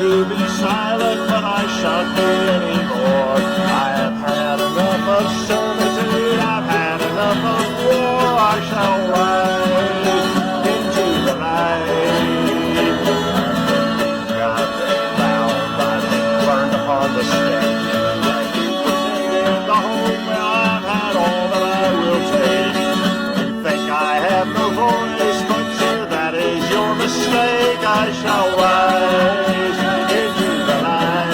to be silent, but I shan't be anymore. I have had enough of servitude, I've had enough of war. I shall rise into the night. God bound, I've been burned upon the stake. I keep pretending the home where I've had all that I will take. You think I have no voice, but sir, that is your mistake. I shall rise into the night.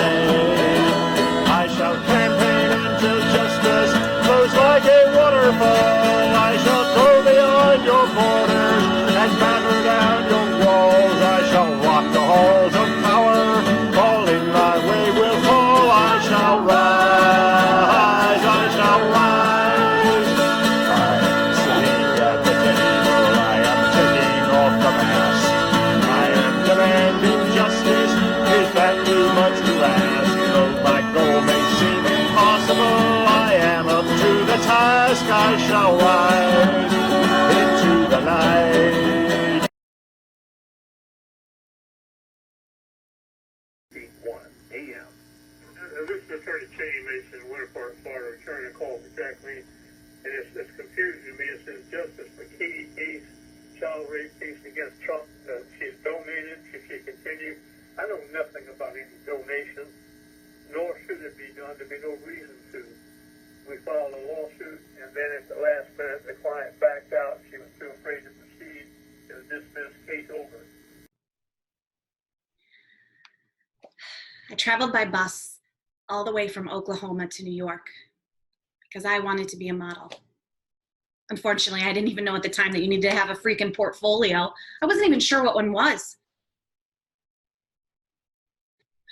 I shall campaign until justice flows like a waterfall. I shall go beyond your borders and batter down your walls. I shall rock the halls of power. All in my way will fall. I shall rise. I shall rise. I am sitting at the table. I am taking off the mask. I am demanding justice. Is that too much to ask? Though my goal may seem impossible, I am up to the task. I shall rise into the night. 1 a.m. This is Attorney Cheney Mason, Winter Park, Florida, returning a call for Jacqueline. And it's confusing to me. It says justice for Katie Case, child rape case against Trump. She's donated. Should she continue? I know nothing about any donations, nor should it be done. There'd be no reason to. We filed a lawsuit, and then at the last minute, the client backed out. She was too afraid to proceed. It was dismissed, case over. I traveled by bus all the way from Oklahoma to New York because I wanted to be a model. Unfortunately, I didn't even know at the time that you needed to have a freaking portfolio. I wasn't even sure what one was.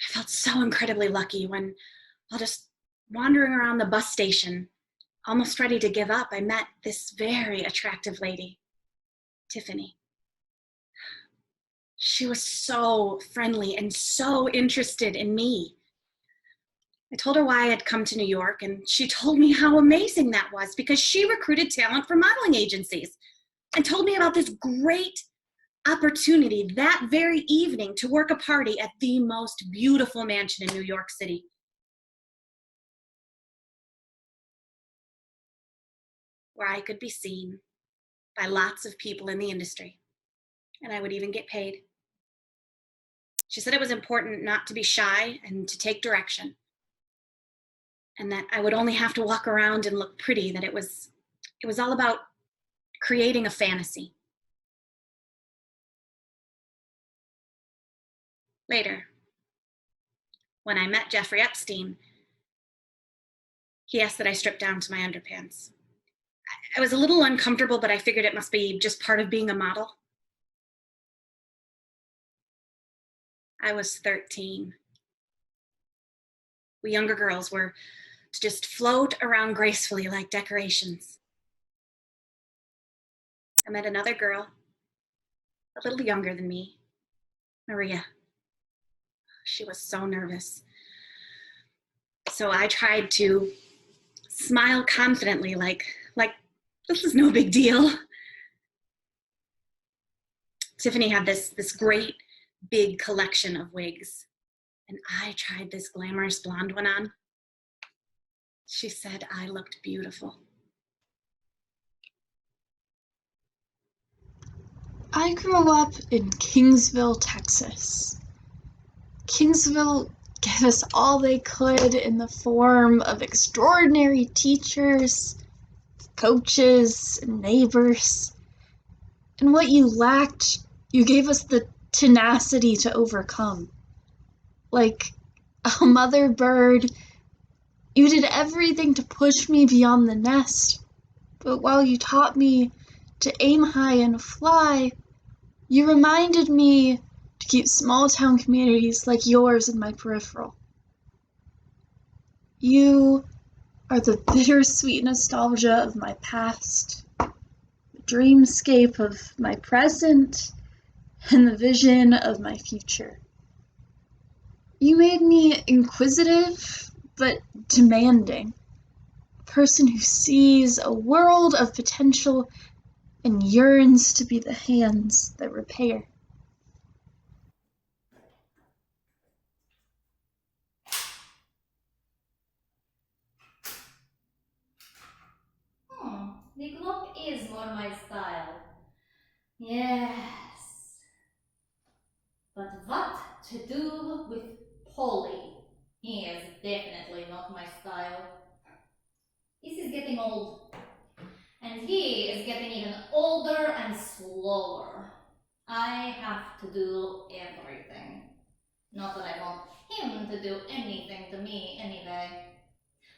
I felt so incredibly lucky when, while just wandering around the bus station, almost ready to give up, I met this very attractive lady, Tiffany. She was so friendly and so interested in me. I told her why I had come to New York, and she told me how amazing that was because she recruited talent for modeling agencies and told me about this great opportunity that very evening to work a party at the most beautiful mansion in New York City. Where I could be seen by lots of people in the industry, and I would even get paid. She said it was important not to be shy and to take direction, and that I would only have to walk around and look pretty, that it was all about creating a fantasy. Later, when I met Jeffrey Epstein, he asked that I strip down to my underpants. I was a little uncomfortable, but I figured it must be just part of being a model. I was 13. We younger girls were to just float around gracefully like decorations. I met another girl, a little younger than me, Maria. She was so nervous. So I tried to smile confidently, like this is no big deal. Tiffany had this great big collection of wigs, and I tried this glamorous blonde one on. She said I looked beautiful. I grew up in Kingsville, Texas. Kingsville gave us all they could in the form of extraordinary teachers, coaches, and neighbors. And what you lacked, you gave us the tenacity to overcome. Like a mother bird, you did everything to push me beyond the nest. But while you taught me to aim high and fly, you reminded me to keep small town communities like yours in my peripheral. You are the bittersweet nostalgia of my past, the dreamscape of my present, and the vision of my future. You made me inquisitive, but demanding. A person who sees a world of potential and yearns to be the hands that repair. hop is more my style. Yes. But what to do with Polly? He is definitely not my style. This is getting old. And he is getting even older and slower. I have to do everything. Not that I want him to do anything to me anyway.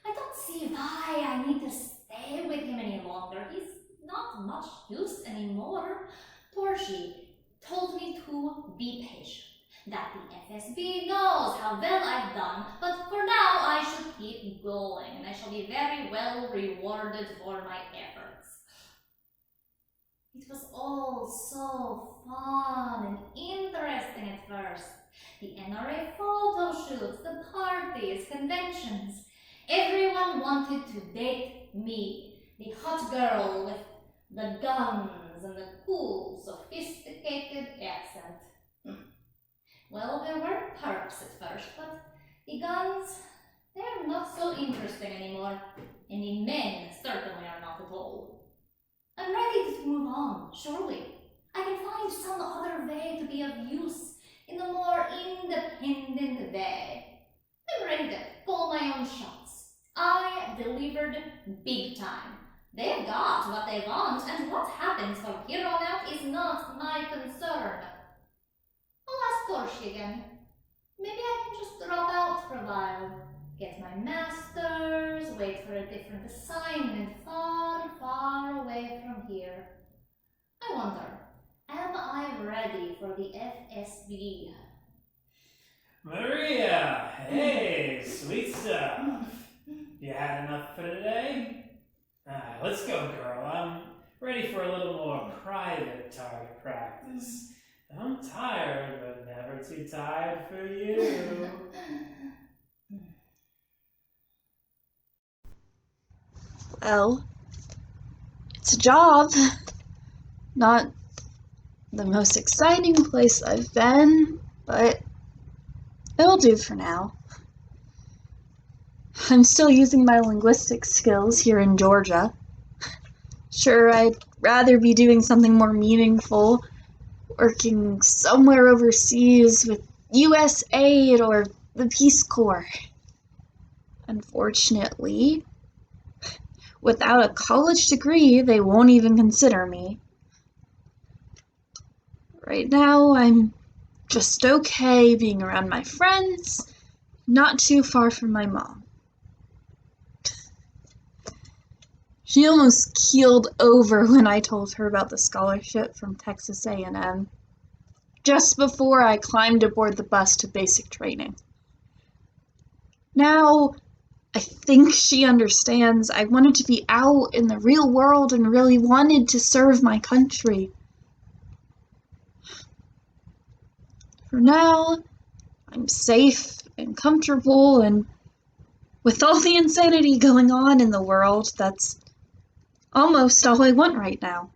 I don't see why I need to stay with him any longer. He's not much use anymore. Torshi told me to be patient, that the FSB knows how well I've done, but for now I should keep going and I shall be very well rewarded for my efforts. It was all so fun and interesting at first. The NRA photo shoots, the parties, conventions. Everyone wanted to date me, the hot girl with the guns and the cool, sophisticated accent. Well, there were perks at first, but the guns, they're not so interesting anymore, and the men certainly are not at all. I'm ready to move on, surely. I can find some other way to be of use in a more independent way. I'm ready to call my own shots. I delivered big time. They've got what they want, and what happens from here on out is not my concern. I'll ask Torshi again. Maybe I can just drop out for a while, get my master's, wait for a different assignment far, far away from here. I wonder, am I ready for the FSB? Maria, hey, sweet stuff. You had enough for today? Let's go, girl. I'm ready for a little more private target practice. I'm tired, but never too tired for you. Well, it's a job. Not the most exciting place I've been, but it'll do for now. I'm still using my linguistic skills here in Georgia. Sure, I'd rather be doing something more meaningful, working somewhere overseas with US Aid or the Peace Corps. Unfortunately, without a college degree, they won't even consider me. Right now, I'm just okay being around my friends, not too far from my mom. She almost keeled over when I told her about the scholarship from Texas A&M, just before I climbed aboard the bus to basic training. Now, I think she understands I wanted to be out in the real world and really wanted to serve my country. For now, I'm safe and comfortable, and with all the insanity going on in the world, that's almost all I want right now.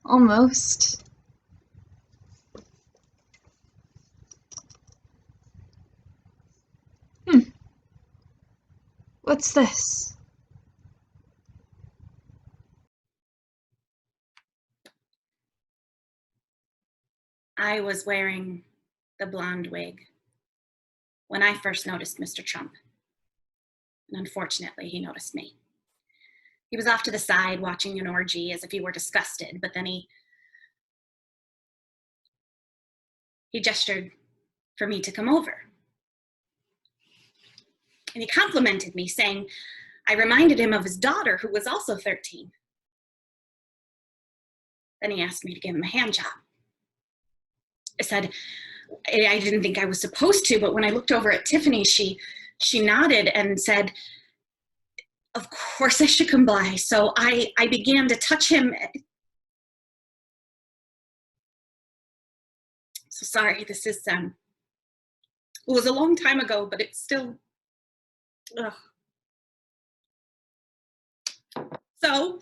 Almost. What's this? I was wearing the blonde wig when I first noticed Mr. Trump. And unfortunately, he noticed me. He was off to the side watching an orgy as if he were disgusted, but then he gestured for me to come over. And he complimented me, saying I reminded him of his daughter, who was also 13. Then he asked me to give him a hand job. I said I didn't think I was supposed to, but when I looked over at Tiffany, she nodded and said, of course I should comply. So I began to touch him. So sorry, this is, it was a long time ago, but it's still, ugh. So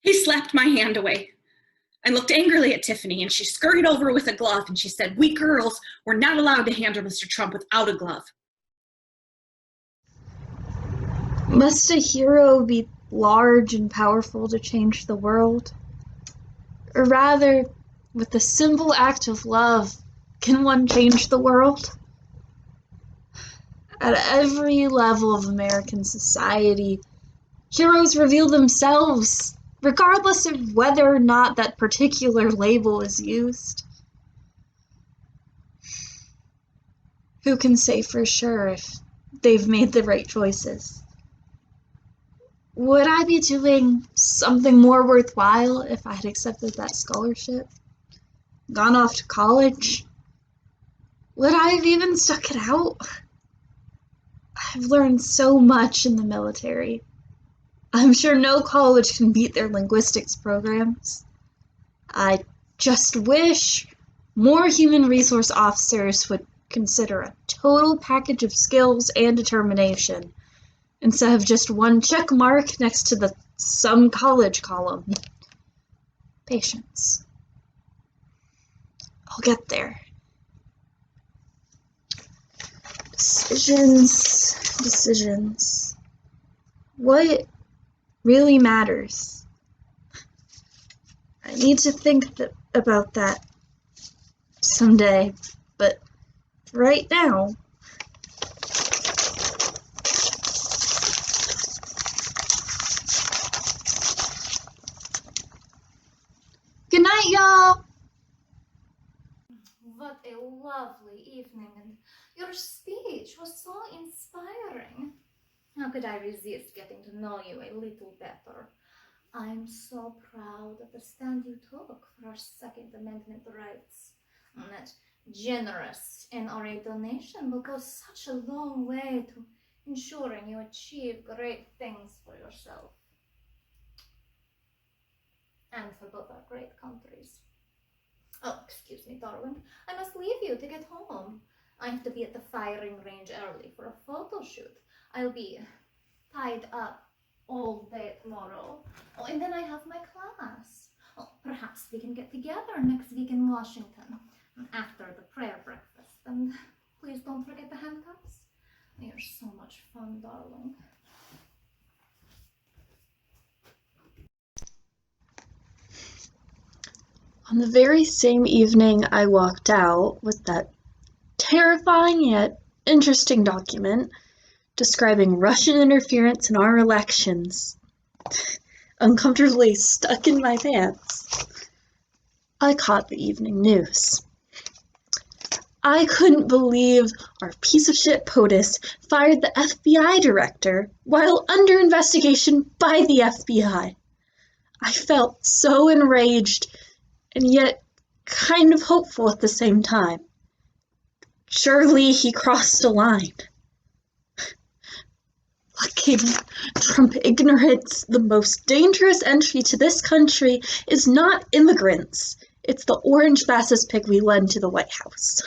he slapped my hand away and looked angrily at Tiffany, and she scurried over with a glove, and she said, we girls were not allowed to handle Mr. Trump without a glove. Must a hero be large and powerful to change the world? Or rather, with the simple act of love, can one change the world? At every level of American society, heroes reveal themselves, regardless of whether or not that particular label is used. Who can say for sure if they've made the right choices? Would I be doing something more worthwhile if I had accepted that scholarship? Gone off to college? Would I have even stuck it out? I've learned so much in the military. I'm sure no college can beat their linguistics programs. I just wish more human resource officers would consider a total package of skills and determination instead of just one check mark next to the some college column. Patience. I'll get there. Decisions. What really matters? I need to think about that someday, but right now, good night, y'all. What a lovely evening, and your speech was so inspiring. How could I resist getting to know you a little better? I'm so proud of the stand you took for our Second Amendment rights. And that generous NRA donation will go such a long way to ensuring you achieve great things for yourself and for both our great countries. Oh, excuse me, darling. I must leave you to get home. I have to be at the firing range early for a photo shoot. I'll be tied up all day tomorrow. Oh, and then I have my class. Oh, perhaps we can get together next week in Washington after the prayer breakfast. And please don't forget the handcuffs. You're so much fun, darling. On the very same evening I walked out with that terrifying yet interesting document describing Russian interference in our elections, uncomfortably stuck in my pants, I caught the evening news. I couldn't believe our piece of shit POTUS fired the FBI director while under investigation by the FBI. I felt so enraged and yet kind of hopeful at the same time. Surely he crossed a line. Fucking Trump ignorance. The most dangerous entry to this country is not immigrants. It's the orange fascist pig we led to the White House.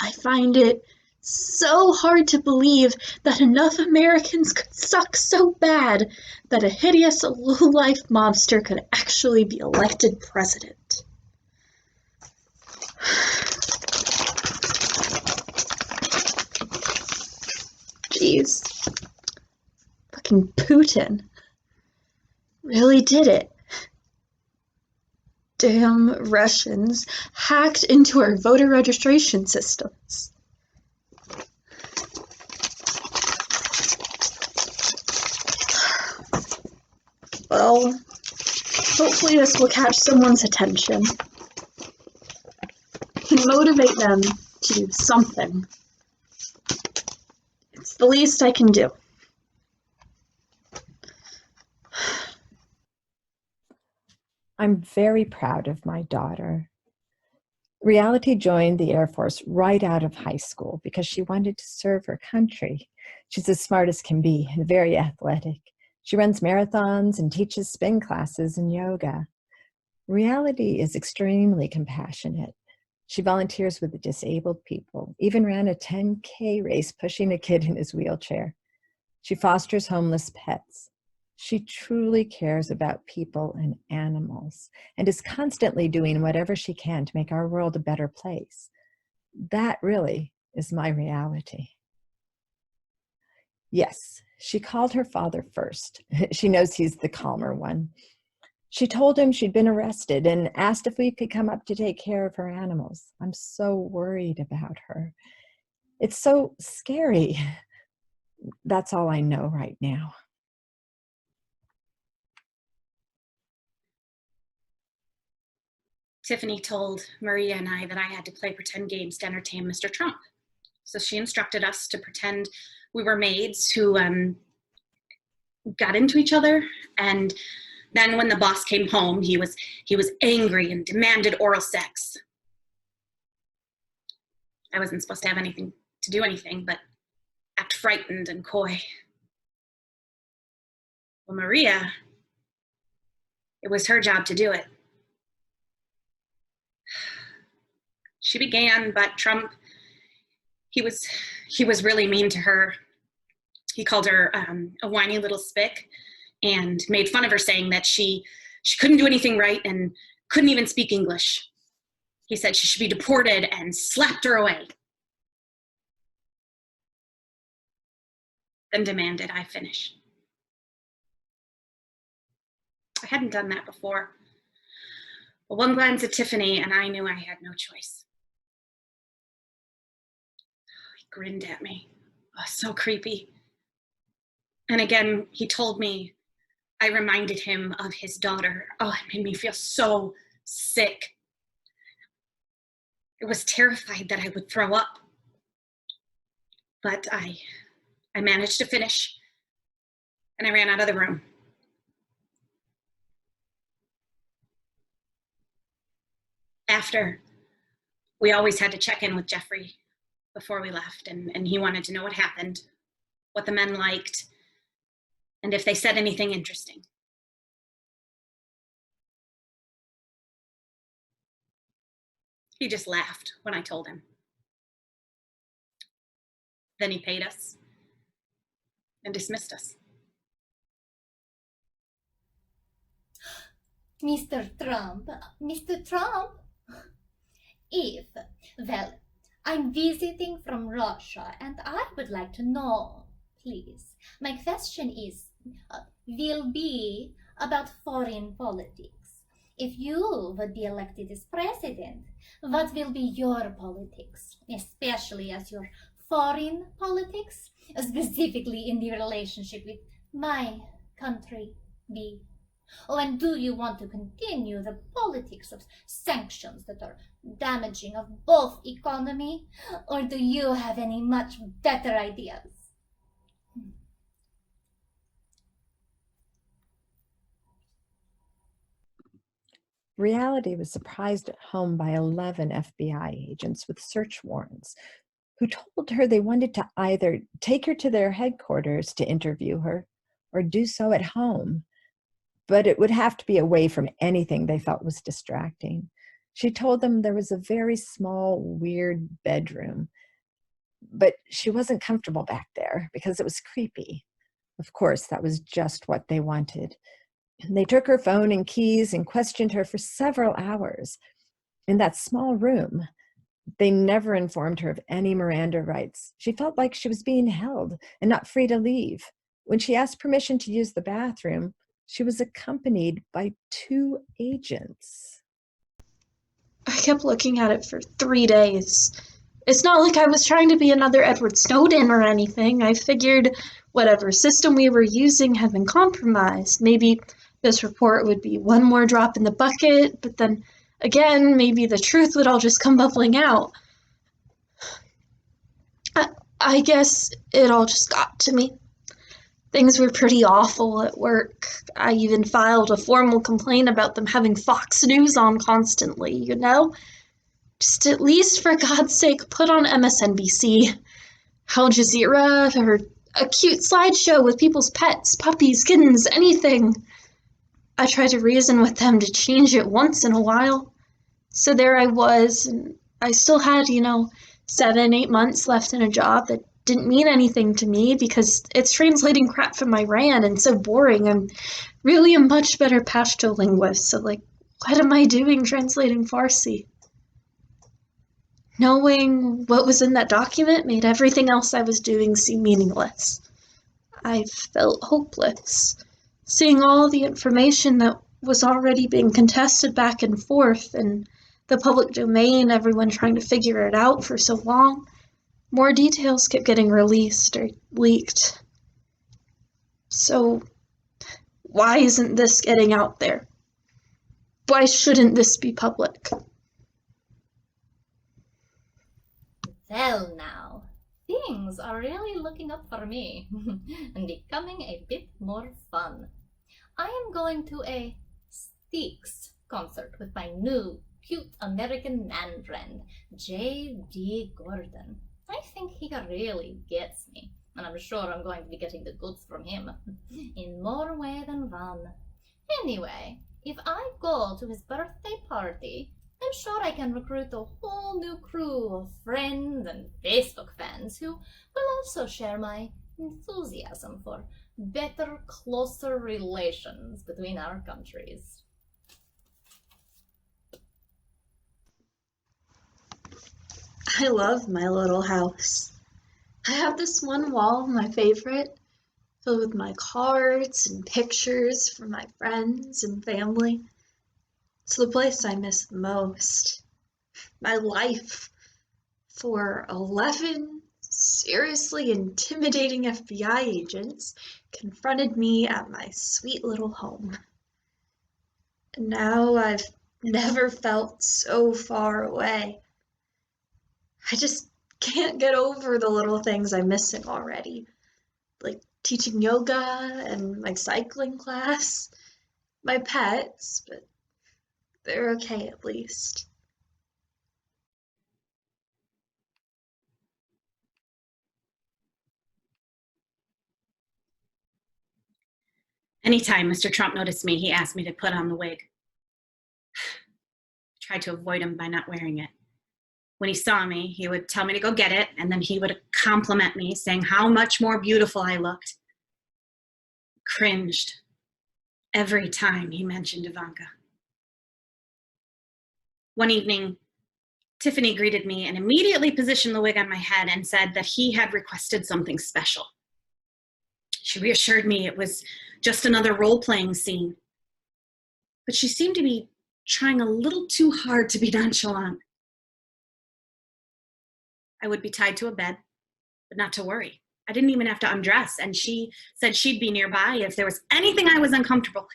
I find it so hard to believe that enough Americans could suck so bad that a hideous low-life mobster could actually be elected president. Jeez. Fucking Putin really did it. Damn Russians hacked into our voter registration systems. Well, hopefully this will catch someone's attention and motivate them to do something. It's the least I can do. I'm very proud of my daughter. Reality joined the Air Force right out of high school because she wanted to serve her country. She's as smart as can be and very athletic. She runs marathons and teaches spin classes and yoga. Reality is extremely compassionate. She volunteers with the disabled people, even ran a 10K race pushing a kid in his wheelchair. She fosters homeless pets. She truly cares about people and animals and is constantly doing whatever she can to make our world a better place. That really is my reality. Yes, she called her father first. She knows he's the calmer one. She told him she'd been arrested and asked if we could come up to take care of her animals. I'm so worried about her. It's so scary. That's all I know right now. Tiffany told Maria and I that I had to play pretend games to entertain Mr. Trump. So she instructed us to pretend we were maids who got into each other. And then when the boss came home, he was angry and demanded oral sex. I wasn't supposed to have anything to do anything but act frightened and coy. Well, Maria, it was her job to do it. She began, but Trump, he was really mean to her. He called her a whiny little spick and made fun of her, saying that she couldn't do anything right and couldn't even speak English. He said she should be deported and slapped her away. Then demanded I finish. I hadn't done that before. But one glance at Tiffany and I knew I had no choice. He grinned at me. Oh, so creepy. And again, he told me I reminded him of his daughter. Oh, it made me feel so sick. I was terrified that I would throw up. But I managed to finish, and I ran out of the room. After, we always had to check in with Jeffrey before we left, and he wanted to know what happened, what the men liked, and if they said anything interesting. He just laughed when I told him. Then he paid us and dismissed us. Mr. Trump, Mr. Trump, well, I'm visiting from Russia and I would like to know, please. My question will be about foreign politics. If you would be elected as president, what will be your politics, especially as your foreign politics, specifically in the relationship with my country, be? Oh, and do you want to continue the politics of sanctions that are damaging of both economy, or do you have any much better ideas? Reality was surprised at home by 11 FBI agents with search warrants who told her they wanted to either take her to their headquarters to interview her or do so at home. But it would have to be away from anything they felt was distracting. She told them there was a very small, weird bedroom, but she wasn't comfortable back there because it was creepy. Of course, that was just what they wanted. They took her phone and keys and questioned her for several hours in that small room. They never informed her of any Miranda rights. She felt like she was being held and not free to leave. When she asked permission to use the bathroom, she was accompanied by 2 agents. I kept looking at it for 3 days. It's not like I was trying to be another Edward Snowden or anything. I figured whatever system we were using had been compromised. Maybe this report would be one more drop in the bucket, but then again, maybe the truth would all just come bubbling out. I guess it all just got to me. Things were pretty awful at work. I even filed a formal complaint about them having Fox News on constantly, you know? Just at least, for God's sake, put on MSNBC, Al Jazeera, or a cute slideshow with people's pets, puppies, kittens, anything. I tried to reason with them to change it once in a while. So there I was, and I still had, 7, 8 months left in a job that didn't mean anything to me because it's translating crap from Iran and so boring. I'm really a much better Pashto linguist, so what am I doing translating Farsi? Knowing what was in that document made everything else I was doing seem meaningless. I felt hopeless, seeing all the information that was already being contested back and forth in the public domain, everyone trying to figure it out for so long. More details kept getting released or leaked. So, why isn't this getting out there? Why shouldn't this be public? Well now, things are really looking up for me and becoming a bit more fun. I am going to a Styx concert with my new cute American man friend, J.D. Gordon. I think he really gets me, and I'm sure I'm going to be getting the goods from him in more way than one. Anyway, if I go to his birthday party, I'm sure I can recruit a whole new crew of friends and Facebook fans who will also share my enthusiasm for better, closer relations between our countries. I love my little house. I have this one wall, my favorite, filled with my cards and pictures from my friends and family. It's the place I miss the most. My life for 11 seriously intimidating FBI agents confronted me at my sweet little home. And now I've never felt so far away. I just can't get over the little things I'm missing already, like teaching yoga and my cycling class, my pets, but they're okay at least. Anytime Mr. Trump noticed me, he asked me to put on the wig. I tried to avoid him by not wearing it. When he saw me, he would tell me to go get it, and then he would compliment me, saying how much more beautiful I looked. I cringed every time he mentioned Ivanka. One evening, Tiffany greeted me and immediately positioned the wig on my head and said that he had requested something special. She reassured me it was just another role-playing scene, but she seemed to be trying a little too hard to be nonchalant. I would be tied to a bed, but not to worry. I didn't even have to undress, and she said she'd be nearby if there was anything I was uncomfortable with.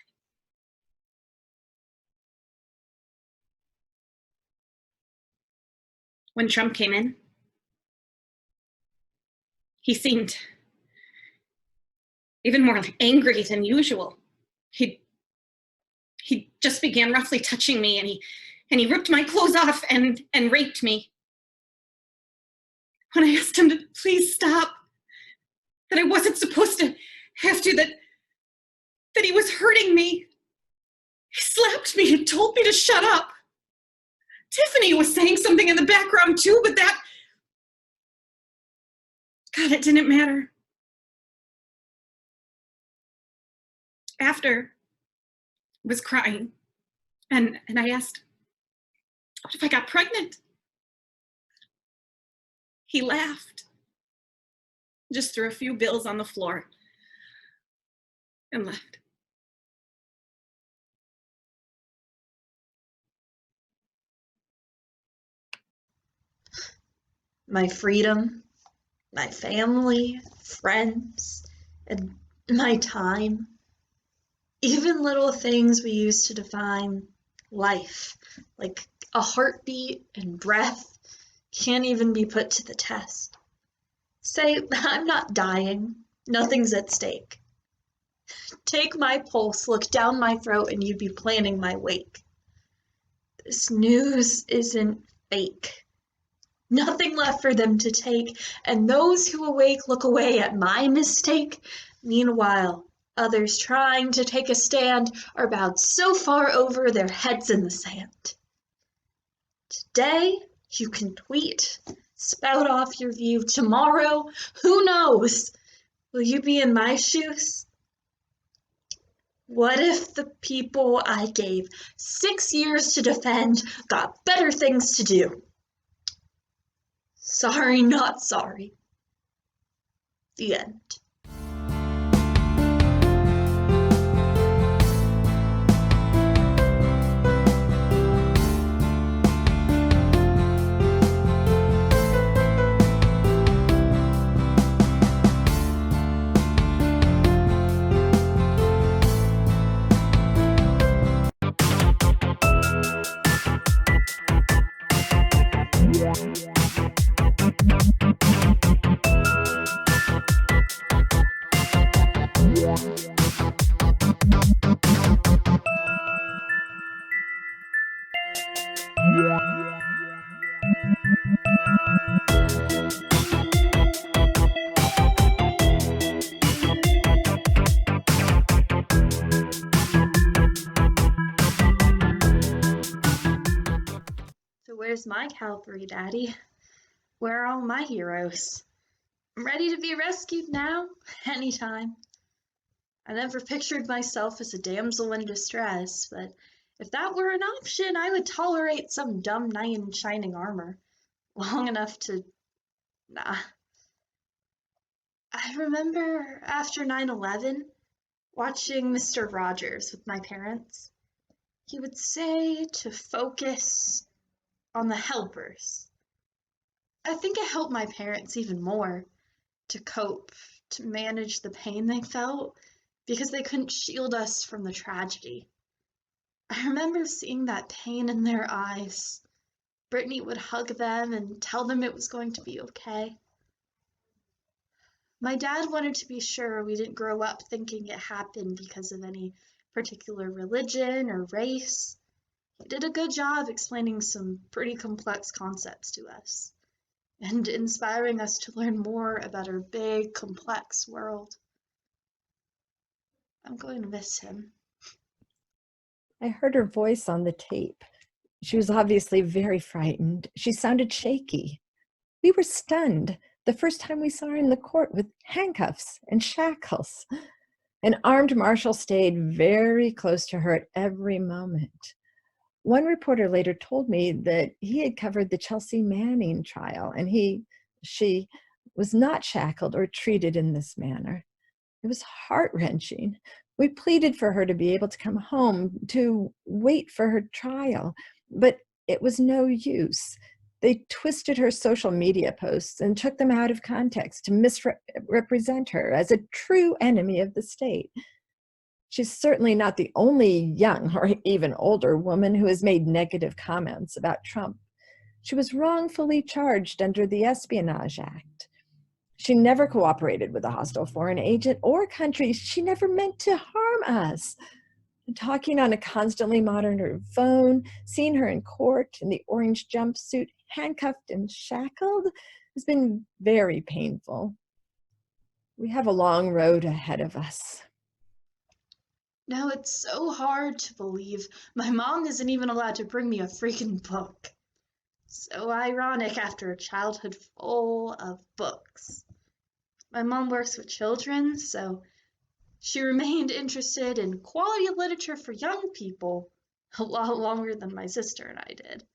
When Trump came in, he seemed even more angry than usual. He just began roughly touching me, and he ripped my clothes off and raped me. When I asked him to please stop, that I wasn't supposed to have to, that he was hurting me, he slapped me and told me to shut up. Tiffany was saying something in the background too, but that, God, it didn't matter. After, I was crying, and I asked, what if I got pregnant? He laughed, just threw a few bills on the floor, and left. My freedom, my family, friends, and my time. Even little things we use to define life, like a heartbeat and breath, can't even be put to the test. Say, I'm not dying. Nothing's at stake. Take my pulse, look down my throat, and you'd be planning my wake. This news isn't fake. Nothing left for them to take, and those who awake look away at my mistake. Meanwhile, others trying to take a stand are bowed so far over their heads in the sand. Today, you can tweet, spout off your view. Tomorrow, who knows? Will you be in my shoes? What if the people I gave 6 years to defend got better things to do? Sorry, not sorry. The end. Where's my cavalry, Daddy? Where are all my heroes? I'm ready to be rescued now, anytime. I never pictured myself as a damsel in distress, but if that were an option, I would tolerate some dumb knight in shining armor long enough to. Nah. I remember after 9/11 watching Mr. Rogers with my parents. He would say to focus on the helpers. I think it helped my parents even more to cope, to manage the pain they felt because they couldn't shield us from the tragedy. I remember seeing that pain in their eyes. Brittany would hug them and tell them it was going to be okay. My dad wanted to be sure we didn't grow up thinking it happened because of any particular religion or race. He did a good job explaining some pretty complex concepts to us and inspiring us to learn more about our big, complex world. I'm going to miss him. I heard her voice on the tape. She was obviously very frightened. She sounded shaky. We were stunned the first time we saw her in the court with handcuffs and shackles. An armed marshal stayed very close to her at every moment. One reporter later told me that he had covered the Chelsea Manning trial and she was not shackled or treated in this manner. It was heart-wrenching. We pleaded for her to be able to come home, to wait for her trial, but it was no use. They twisted her social media posts and took them out of context to misrepresent her as a true enemy of the state. She's certainly not the only young or even older woman who has made negative comments about Trump. She was wrongfully charged under the Espionage Act. She never cooperated with a hostile foreign agent or country. She never meant to harm us. Talking on a constantly monitored phone, seeing her in court in the orange jumpsuit, handcuffed and shackled, has been very painful. We have a long road ahead of us. Now it's so hard to believe my mom isn't even allowed to bring me a freaking book. So ironic after a childhood full of books. My mom works with children, so she remained interested in quality literature for young people a lot longer than my sister and I did.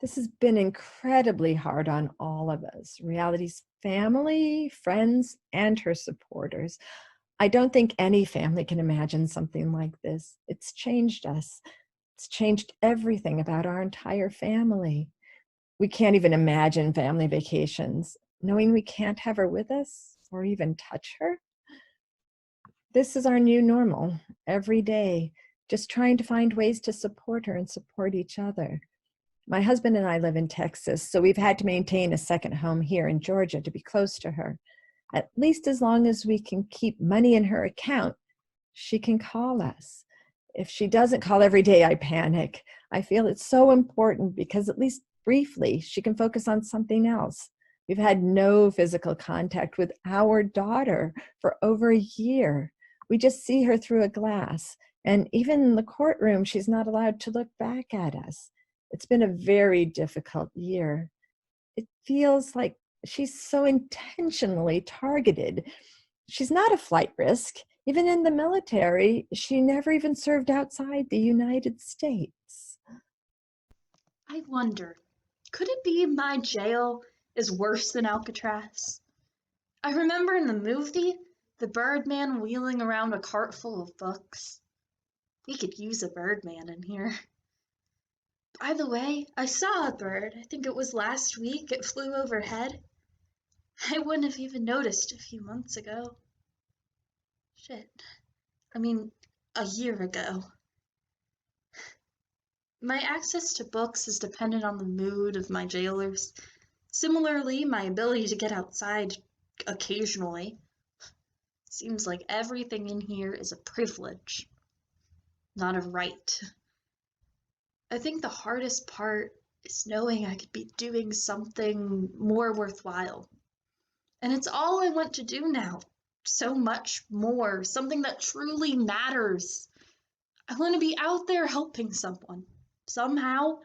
This has been incredibly hard on all of us, Reality's family, friends, and her supporters. I don't think any family can imagine something like this. It's changed us. It's changed everything about our entire family. We can't even imagine family vacations, knowing we can't have her with us or even touch her. This is our new normal, every day, just trying to find ways to support her and support each other. My husband and I live in Texas, so we've had to maintain a second home here in Georgia to be close to her. At least as long as we can keep money in her account, she can call us. If she doesn't call every day, I panic. I feel it's so important because at least briefly, she can focus on something else. We've had no physical contact with our daughter for over a year. We just see her through a glass. And even in the courtroom, she's not allowed to look back at us. It's been a very difficult year. It feels like she's so intentionally targeted. She's not a flight risk. Even in the military, she never even served outside the United States. I wonder, could it be my jail is worse than Alcatraz? I remember in the movie, the Birdman wheeling around a cart full of books. We could use a Birdman in here. By the way, I saw a bird. I think it was last week. It flew overhead. I wouldn't have even noticed a few months ago. Shit. I mean, a year ago. My access to books is dependent on the mood of my jailers. Similarly, my ability to get outside occasionally. Seems like everything in here is a privilege, not a right. I think the hardest part is knowing I could be doing something more worthwhile. And it's all I want to do now. So much more. Something that truly matters. I want to be out there helping someone. somehow,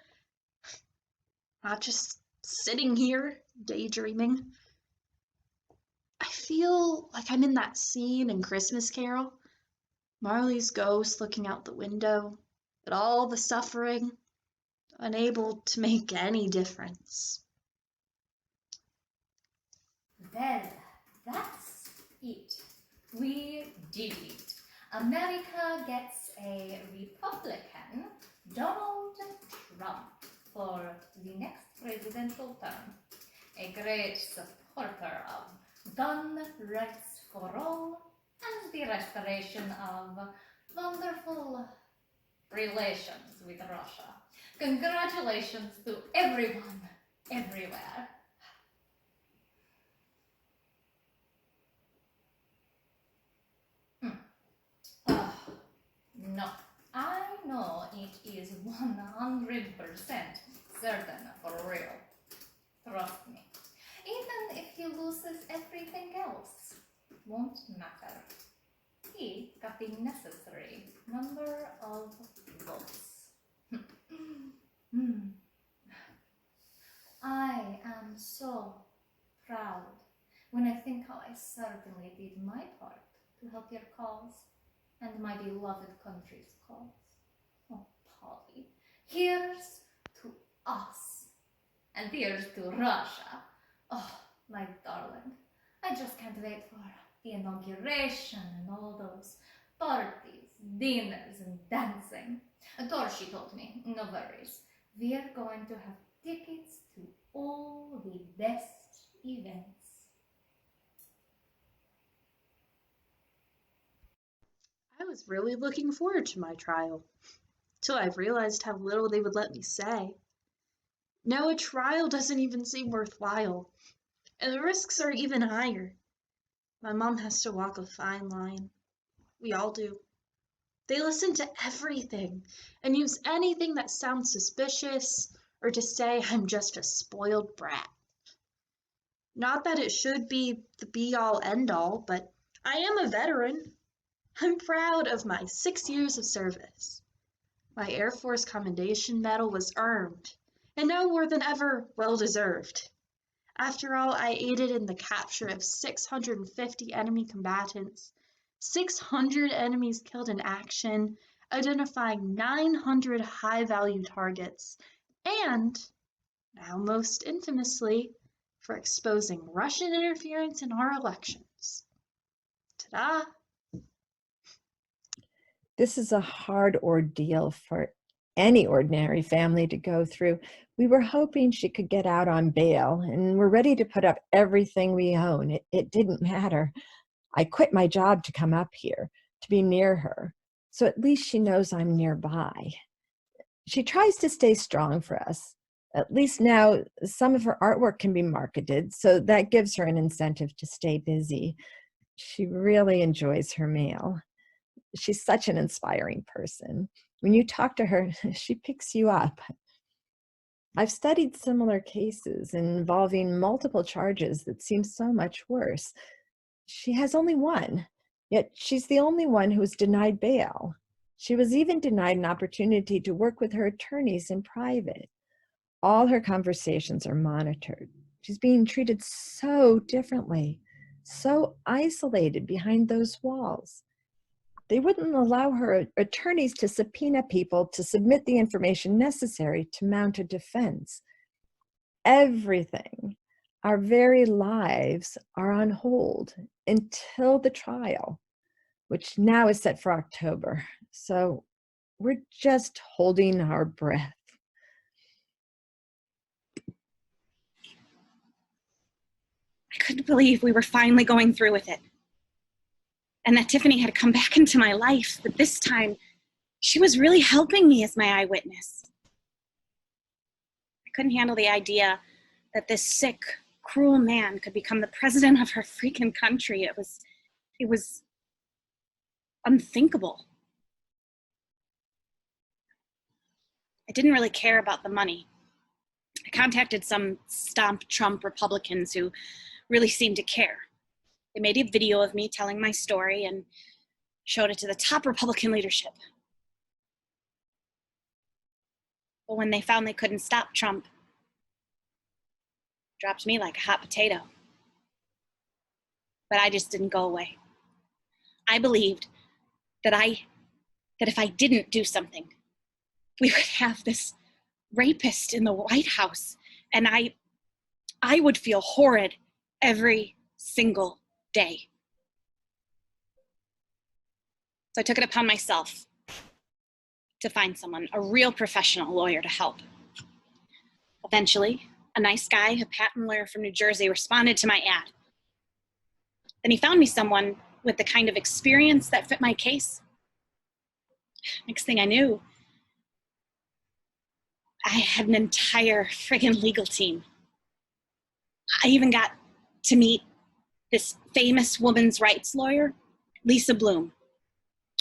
not just sitting here daydreaming. I feel like I'm in that scene in Christmas Carol. Marley's ghost looking out the window at all the suffering, unable to make any difference. Well, that's it. We did it. America gets a Republican, Donald Trump, for the next presidential term. A great supporter of gun rights for all and the restoration of wonderful relations with Russia. Congratulations to everyone, everywhere. No, I know it is 100% certain for real. Trust me. Even if he loses everything else, won't matter. He got the necessary number of votes. I am so proud when I think how I certainly did my part to help your cause and my beloved country's cause. Oh, Polly, here's to us, and here's to Russia. Oh, my darling, I just can't wait for the inauguration and all those parties, dinners, and dancing. Of course, she told me, no worries, we're going to have tickets to all the best events. I was really looking forward to my trial, till I realized how little they would let me say. Now a trial doesn't even seem worthwhile, and the risks are even higher. My mom has to walk a fine line. We all do. They listen to everything and use anything that sounds suspicious or to say I'm just a spoiled brat. Not that it should be the be-all end-all, but I am a veteran. I'm proud of my 6 years of service. My Air Force Commendation Medal was earned, and now more than ever, well-deserved. After all, I aided in the capture of 650 enemy combatants, 600 enemies killed in action, identifying 900 high-value targets, and, now most infamously, for exposing Russian interference in our elections. Ta-da! This is a hard ordeal for any ordinary family to go through. We were hoping she could get out on bail, and we're ready to put up everything we own. It didn't matter. I quit my job to come up here, to be near her, so at least she knows I'm nearby. She tries to stay strong for us. At least now some of her artwork can be marketed, so that gives her an incentive to stay busy. She really enjoys her mail. She's such an inspiring person. When you talk to her, she picks you up. I've studied similar cases involving multiple charges that seem so much worse. She has only one, yet she's the only one who was denied bail. She was even denied an opportunity to work with her attorneys in private. All her conversations are monitored. She's being treated so differently, so isolated behind those walls. They wouldn't allow her attorneys to subpoena people to submit the information necessary to mount a defense. Everything, our very lives, are on hold until the trial, which now is set for October. So we're just holding our breath. I couldn't believe we were finally going through with it. And that Tiffany had come back into my life, but this time she was really helping me as my eyewitness. I couldn't handle the idea that this sick, cruel man could become the president of her freaking country. It was unthinkable. I didn't really care about the money. I contacted some stomp Trump Republicans who really seemed to care. They made a video of me telling my story and showed it to the top Republican leadership. But when they found they couldn't stop Trump, dropped me like a hot potato. But I just didn't go away. I believed that if I didn't do something, we would have this rapist in the White House, and I would feel horrid every single day. So I took it upon myself to find someone, a real professional lawyer, to help. Eventually, a nice guy, a patent lawyer from New Jersey, responded to my ad. Then he found me someone with the kind of experience that fit my case. Next thing I knew, I had an entire friggin' legal team. I even got to meet this famous women's rights lawyer, Lisa Bloom.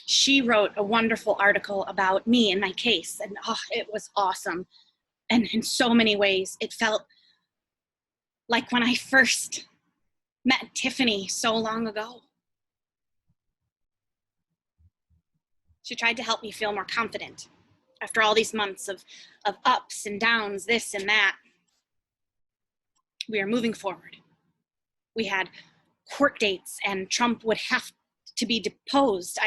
She wrote a wonderful article about me and my case, and it was awesome. And in so many ways, it felt like when I first met Tiffany so long ago. She tried to help me feel more confident after all these months of ups and downs, this and that. We are moving forward. We had court dates, and Trump would have to be deposed.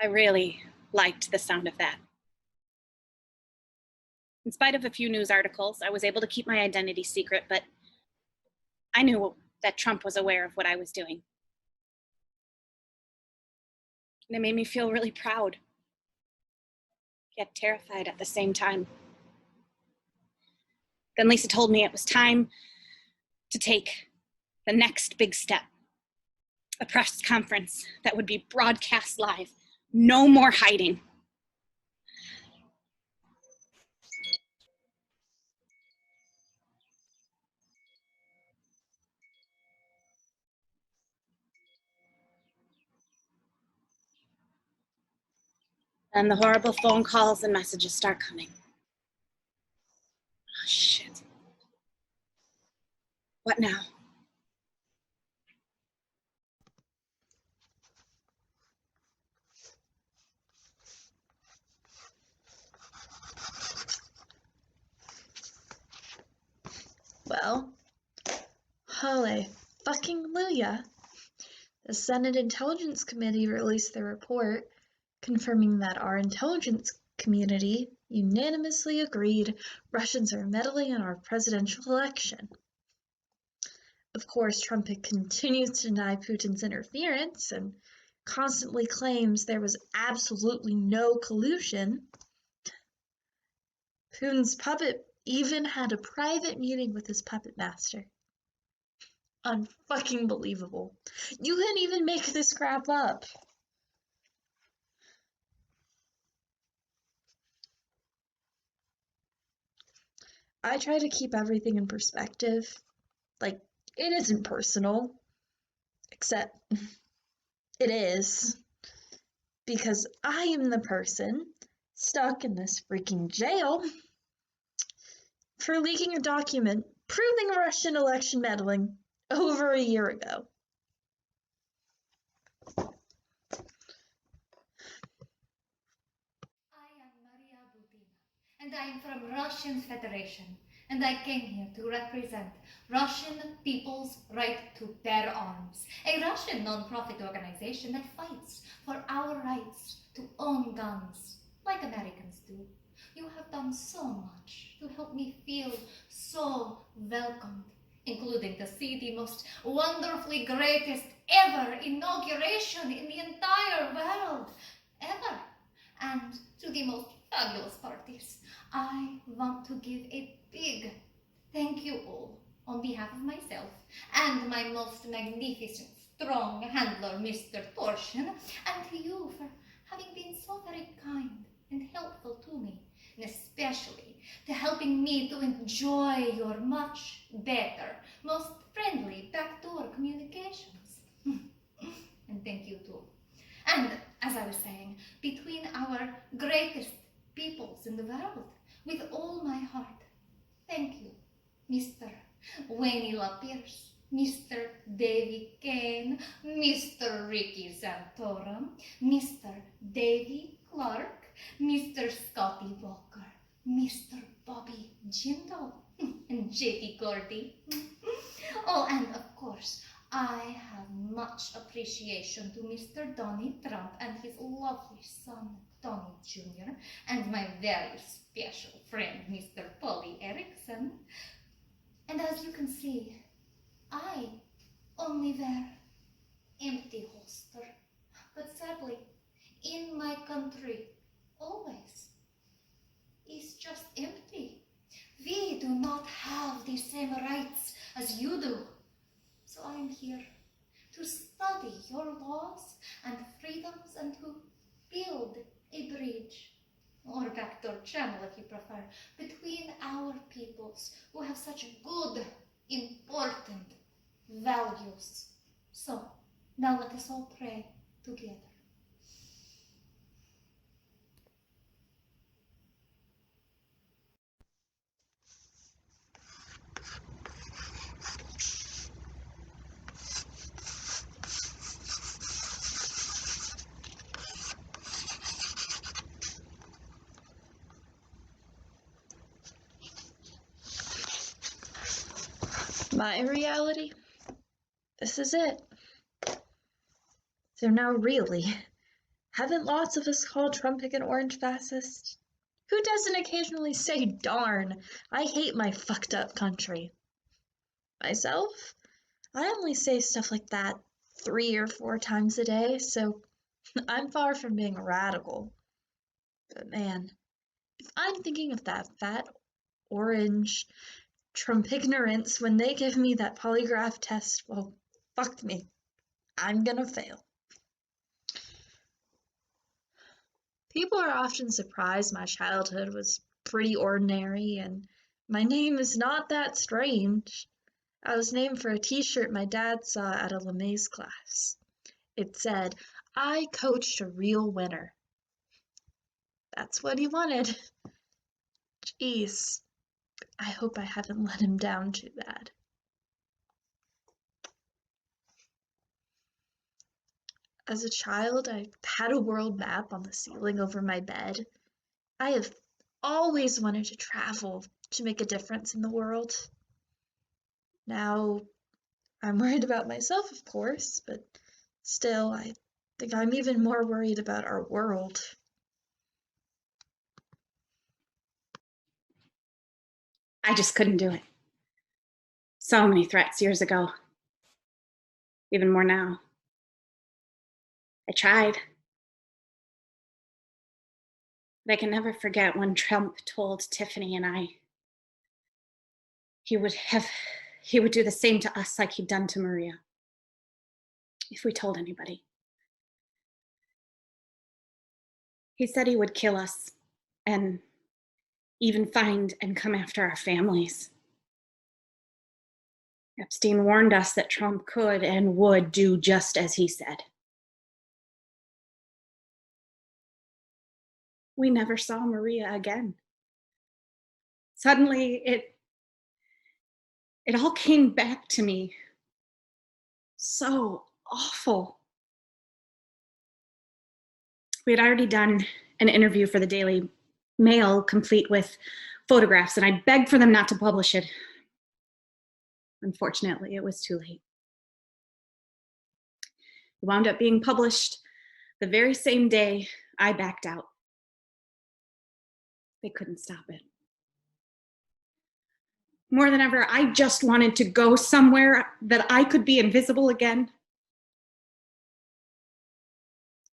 I really liked the sound of that. In spite of a few news articles, I was able to keep my identity secret, but I knew that Trump was aware of what I was doing. And it made me feel really proud, yet terrified at the same time. Then Lisa told me it was time to take the next big step, a press conference that would be broadcast live. No more hiding. And the horrible phone calls and messages start coming. Oh, shit. What now? Well, hallelujah. The Senate Intelligence Committee released their report confirming that our intelligence community unanimously agreed Russians are meddling in our presidential election. Of course, Trump continues to deny Putin's interference and constantly claims there was absolutely no collusion. Putin's puppet even had a private meeting with his puppet master. Unfucking believable. You can't even make this crap up. I try to keep everything in perspective. Like, it isn't personal. Except, it is. Because I am the person stuck in this freaking jail for leaking a document proving Russian election meddling over a year ago. I am Maria Butina, and I am from Russian Federation, and I came here to represent Russian people's right to bear arms, a Russian non-profit organization that fights for our rights to own guns, like Americans do. You have done so much to help me feel so welcomed, including to see the most wonderfully greatest ever inauguration in the entire world, ever. And to the most fabulous parties, I want to give a big thank you all on behalf of myself and my most magnificent, strong handler, Mr. Torsion, and to you for having been so very kind and helpful to me, and especially to helping me to enjoy your much better, most friendly backdoor communications. And thank you too. And as I was saying, between our greatest peoples in the world, with all my heart, thank you, Mr. Wayne LaPierce, Mr. Davy Kane, Mr. Ricky Santorum, Mr. Davy Clark, Mr. Scotty Walker, Mr. Bobby Jindal, and JP Gordy. Oh, and of course, I have much appreciation to Mr. Donnie Trump and his lovely son, Donnie Jr., and my very special friend, Mr. Polly Erickson. And as you can see, I only wear empty holster. But sadly, in my country, always is just empty. We do not have the same rights as you do. So I am here to study your laws and freedoms and to build a bridge, or backdoor channel if you prefer, between our peoples who have such good, important values. So now let us all pray together. My reality? This is it. So now really, haven't lots of us called Trump an orange fascist? Who doesn't occasionally say, darn, I hate my fucked up country? Myself? I only say stuff like that 3 or 4 times a day, so I'm far from being a radical. But man, if I'm thinking of that fat, orange, Trump ignorance when they give me that polygraph test, well, fuck me. I'm gonna fail. People are often surprised my childhood was pretty ordinary and my name is not that strange. I was named for a t-shirt my dad saw at a LeMays class. It said, I coached a real winner. That's what he wanted. Jeez, I hope I haven't let him down too bad. As a child, I had a world map on the ceiling over my bed. I have always wanted to travel to make a difference in the world. Now, I'm worried about myself, of course, but still, I think I'm even more worried about our world. I just couldn't do it. So many threats years ago. Even more now. I tried. But I can never forget when Trump told Tiffany and I he would do the same to us like he'd done to Maria. If we told anybody. He said he would kill us and even find and come after our families. Epstein warned us that Trump could and would do just as he said. We never saw Maria again. Suddenly, it all came back to me. So awful. We had already done an interview for the Daily Mail, complete with photographs, and I begged for them not to publish it. Unfortunately, it was too late. It wound up being published the very same day I backed out. They couldn't stop it. More than ever, I just wanted to go somewhere that I could be invisible again.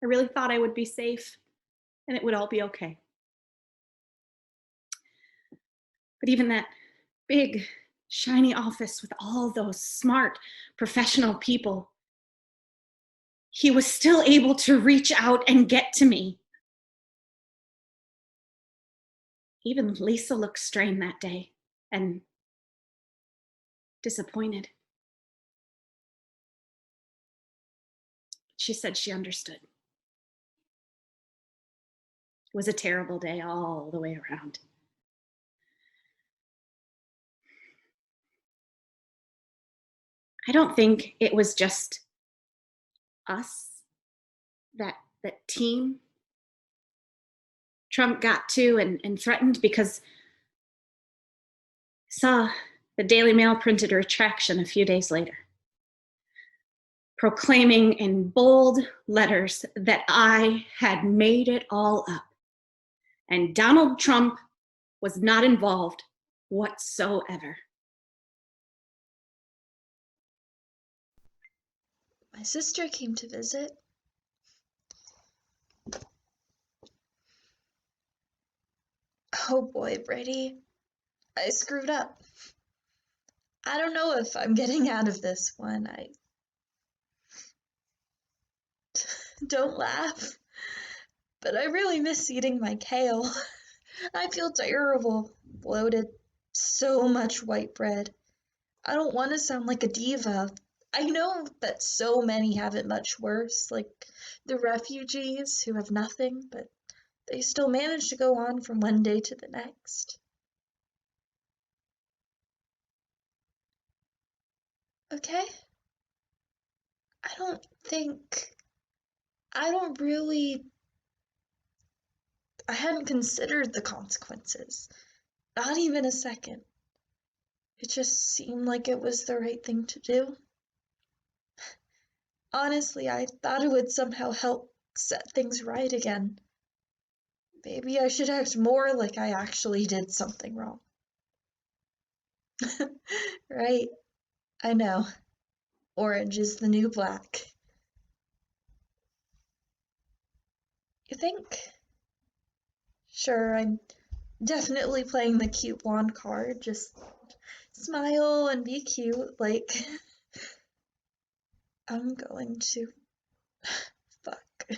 I really thought I would be safe and it would all be okay. But even that big, shiny office with all those smart, professional people, he was still able to reach out and get to me. Even Lisa looked strained that day and disappointed. She said she understood. It was a terrible day all the way around. I don't think it was just us, that team. Trump got to and threatened because I saw the Daily Mail printed a retraction a few days later, proclaiming in bold letters that I had made it all up. And Donald Trump was not involved whatsoever. My sister came to visit. Oh boy, Brady, I screwed up. I don't know if I'm getting out of this one. I don't laugh, but I really miss eating my kale. I feel terrible, bloated, so much white bread. I don't want to sound like a diva. I know that so many have it much worse, like the refugees who have nothing, but they still manage to go on from one day to the next. Okay? I don't think. I don't really. I hadn't considered the consequences. Not even a second. It just seemed like it was the right thing to do. Honestly, I thought it would somehow help set things right again. Maybe I should act more like I actually did something wrong. Right, I know. Orange is the new black. You think? Sure, I'm definitely playing the cute blonde card. Just smile and be cute. Like, I'm going to. Fuck.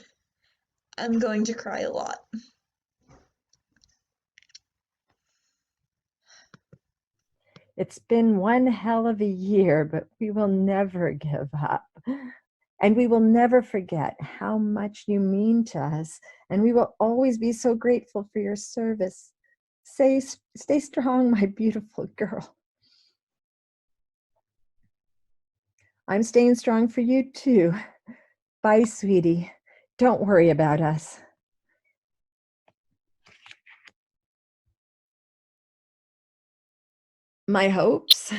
I'm going to cry a lot. It's been one hell of a year, but we will never give up. And we will never forget how much you mean to us. And we will always be so grateful for your service. Stay strong, my beautiful girl. I'm staying strong for you too. Bye, sweetie. Don't worry about us. My hopes?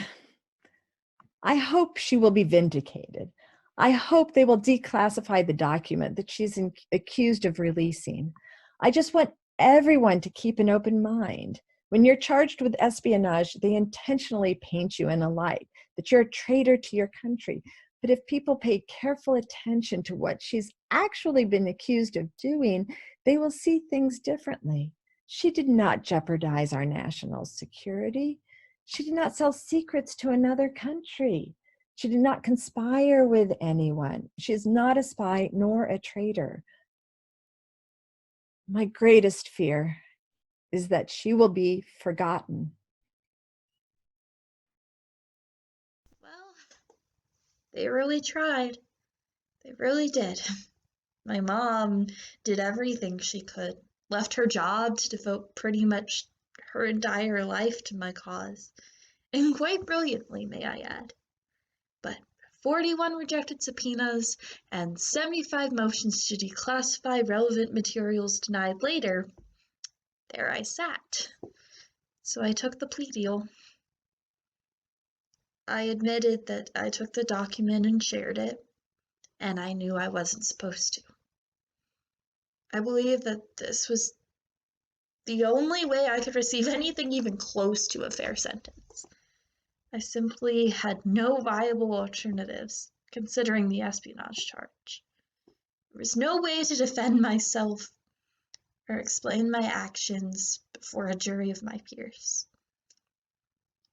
I hope she will be vindicated. I hope they will declassify the document that she's accused of releasing. I just want everyone to keep an open mind. When you're charged with espionage, they intentionally paint you in a light, that you're a traitor to your country. But if people pay careful attention to what she's actually been accused of doing, they will see things differently. She did not jeopardize our national security. She did not sell secrets to another country. She did not conspire with anyone. She is not a spy nor a traitor. My greatest fear is that she will be forgotten. Well, they really tried. They really did. My mom did everything she could, left her job to devote pretty much her entire life to my cause, and quite brilliantly, may I add. But 41 rejected subpoenas and 75 motions to declassify relevant materials denied later, there I sat. So I took the plea deal. I admitted that I took the document and shared it, and I knew I wasn't supposed to. I believe that this was the only way I could receive anything even close to a fair sentence. I simply had no viable alternatives, considering the espionage charge. There was no way to defend myself or explain my actions before a jury of my peers.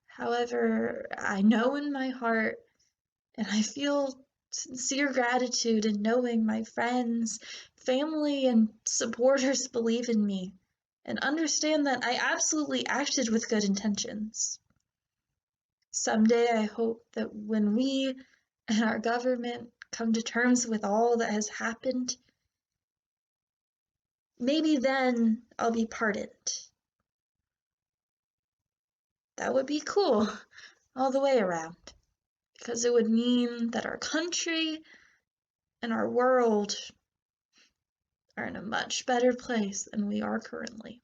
However, I know in my heart, and I feel sincere gratitude in knowing my friends, family, and supporters believe in me and understand that I absolutely acted with good intentions. Someday I hope that when we and our government come to terms with all that has happened, maybe then I'll be pardoned. That would be cool all the way around, because it would mean that our country and our world are in a much better place than we are currently.